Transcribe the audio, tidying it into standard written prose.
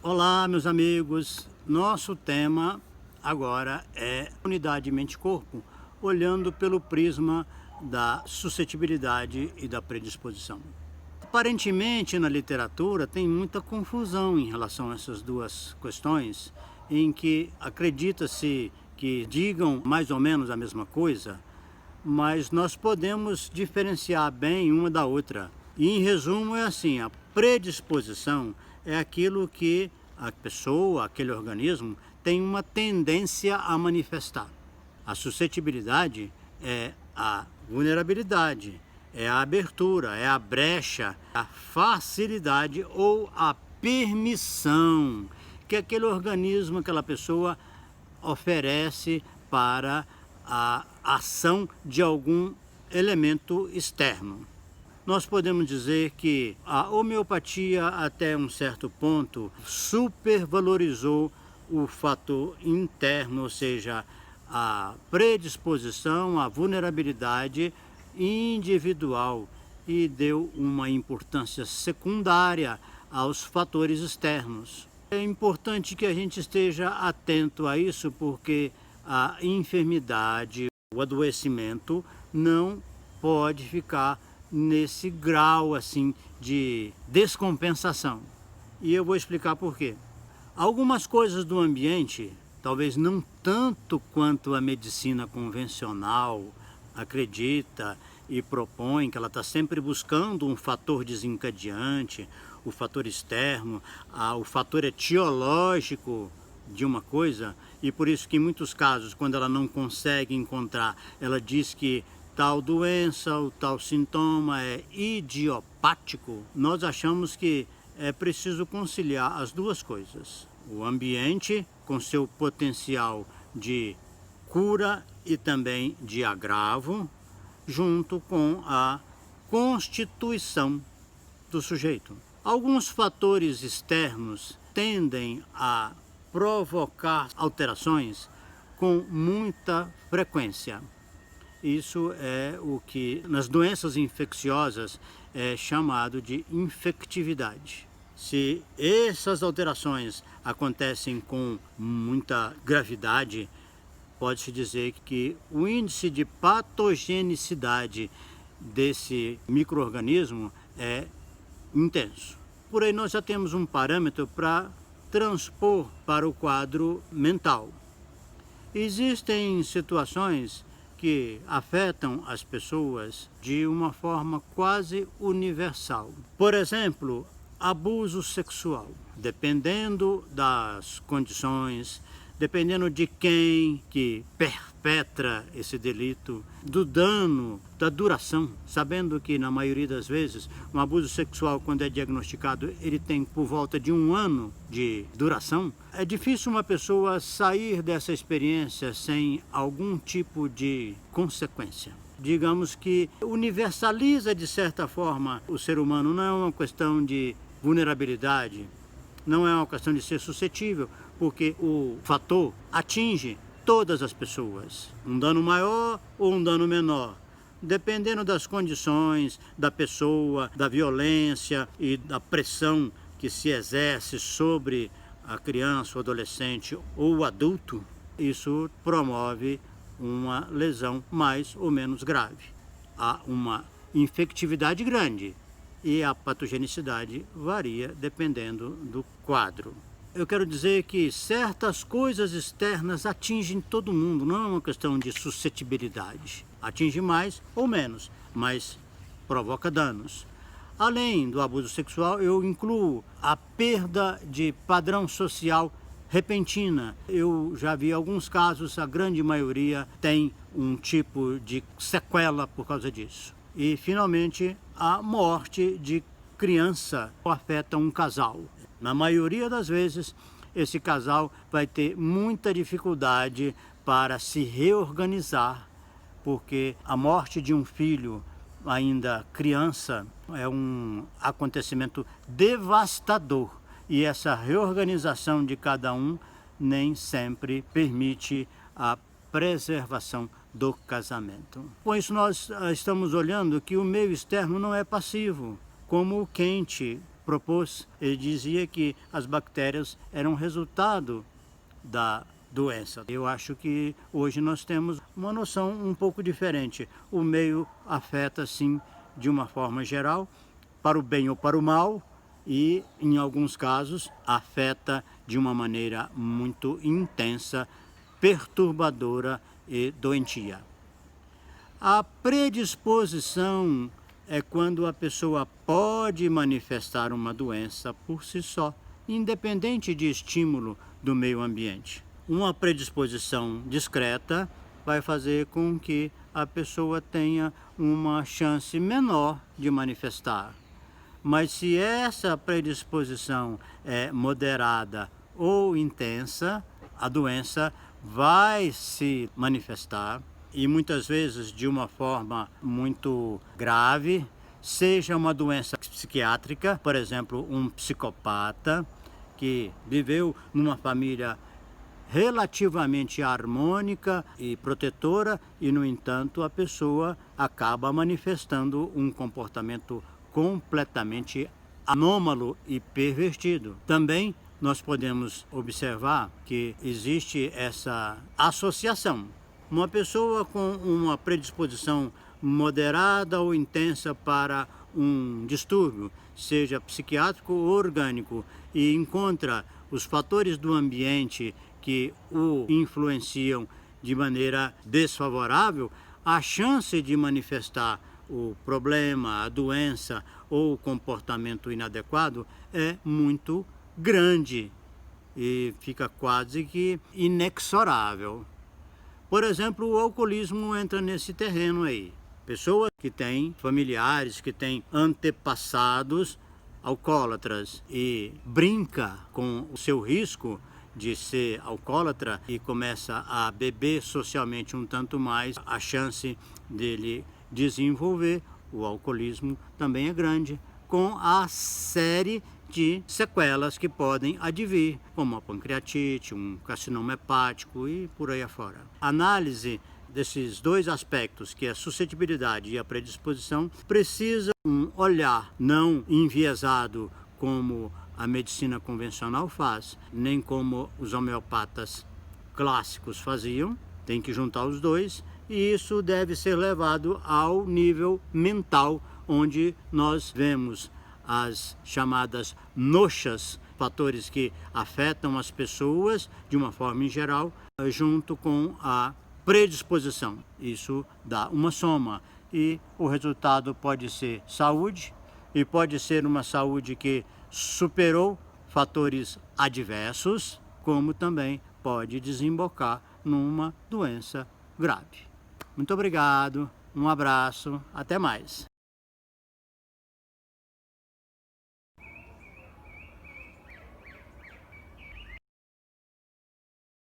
Olá, meus amigos. Nosso tema agora é unidade mente-corpo, olhando pelo prisma da suscetibilidade e da predisposição. Aparentemente, na literatura, tem muita confusão em relação a essas duas questões, em que acredita-se que digam mais ou menos a mesma coisa, mas nós podemos diferenciar bem uma da outra. E, em resumo, é assim: a predisposição é aquilo que a pessoa, aquele organismo, tem uma tendência a manifestar. A suscetibilidade é a vulnerabilidade, é a abertura, é a brecha, a facilidade ou a permissão que aquele organismo, aquela pessoa oferece para a ação de algum elemento externo. Nós podemos dizer que a homeopatia, até um certo ponto, supervalorizou o fator interno, ou seja, a predisposição, a vulnerabilidade individual, e deu uma importância secundária aos fatores externos. É importante que a gente esteja atento a isso, porque a enfermidade, o adoecimento não pode ficar nesse grau assim de descompensação. E eu vou explicar por quê. Algumas coisas do ambiente, talvez não tanto quanto a medicina convencional acredita e propõe, que ela está sempre buscando um fator desencadeante, o fator externo, o fator etiológico de uma coisa, e por isso que em muitos casos, quando ela não consegue encontrar, ela diz que tal doença, ou tal sintoma é idiopático. Nós achamos que é preciso conciliar as duas coisas: o ambiente com seu potencial de cura e também de agravo, junto com a constituição do sujeito. Alguns fatores externos tendem a provocar alterações com muita frequência. Isso é o que nas doenças infecciosas é chamado de infectividade. Se essas alterações acontecem com muita gravidade, pode-se dizer que o índice de patogenicidade desse micro-organismo é intenso. Por aí nós já temos um parâmetro para transpor para o quadro mental. Existem situações que afetam as pessoas de uma forma quase universal. Por exemplo, abuso sexual. Dependendo das condições, dependendo de quem que perpetra esse delito, do dano, da duração, sabendo que na maioria das vezes um abuso sexual, quando é diagnosticado, ele tem por volta de 1 ano de duração. É difícil uma pessoa sair dessa experiência sem algum tipo de consequência. Digamos que universaliza de certa forma o ser humano. Não é uma questão de vulnerabilidade, não é uma questão de ser suscetível, porque o fator atinge todas as pessoas. Um dano maior ou um dano menor, dependendo das condições da pessoa, da violência e da pressão que se exerce sobre a criança, o adolescente ou o adulto, isso promove uma lesão mais ou menos grave. Há uma infectividade grande e a patogenicidade varia dependendo do quadro. Eu quero dizer que certas coisas externas atingem todo mundo, não é uma questão de suscetibilidade. Atinge mais ou menos, mas provoca danos. Além do abuso sexual, eu incluo a perda de padrão social repentina. Eu já vi alguns casos, a grande maioria tem um tipo de sequela por causa disso. E, finalmente, a morte de criança afeta um casal. Na maioria das vezes, esse casal vai ter muita dificuldade para se reorganizar, porque a morte de um filho ainda criança é um acontecimento devastador, e essa reorganização de cada um nem sempre permite a preservação do casamento. Com isso, nós estamos olhando que o meio externo não é passivo, como o quente, propôs, ele dizia que as bactérias eram resultado da doença. Eu acho que hoje nós temos uma noção um pouco diferente. O meio afeta, sim, de uma forma geral, para o bem ou para o mal, e, em alguns casos, afeta de uma maneira muito intensa, perturbadora e doentia. A predisposição é quando a pessoa pode manifestar uma doença por si só, independente de estímulo do meio ambiente. Uma predisposição discreta vai fazer com que a pessoa tenha uma chance menor de manifestar. Mas se essa predisposição é moderada ou intensa, a doença vai se manifestar, e muitas vezes de uma forma muito grave, seja uma doença psiquiátrica, por exemplo, um psicopata que viveu numa família relativamente harmônica e protetora e, no entanto, a pessoa acaba manifestando um comportamento completamente anômalo e pervertido. Também nós podemos observar que existe essa associação. Uma pessoa com uma predisposição moderada ou intensa para um distúrbio, seja psiquiátrico ou orgânico, e encontra os fatores do ambiente que o influenciam de maneira desfavorável, a chance de manifestar o problema, a doença ou o comportamento inadequado é muito grande e fica quase que inexorável. Por exemplo, o alcoolismo entra nesse terreno aí. Pessoas que têm familiares, que têm antepassados alcoólatras e brinca com o seu risco de ser alcoólatra e começa a beber socialmente um tanto mais, a chance dele desenvolver o alcoolismo também é grande, com a série de sequelas que podem advir, como a pancreatite, um carcinoma hepático e por aí afora. A análise desses dois aspectos, que é a suscetibilidade e a predisposição, precisa um olhar não enviesado como a medicina convencional faz, nem como os homeopatas clássicos faziam. Tem que juntar os dois, e isso deve ser levado ao nível mental, onde nós vemos as chamadas noxas, fatores que afetam as pessoas de uma forma em geral, junto com a predisposição. Isso dá uma soma e o resultado pode ser saúde, e pode ser uma saúde que superou fatores adversos, como também pode desembocar numa doença grave. Muito obrigado, um abraço, até mais.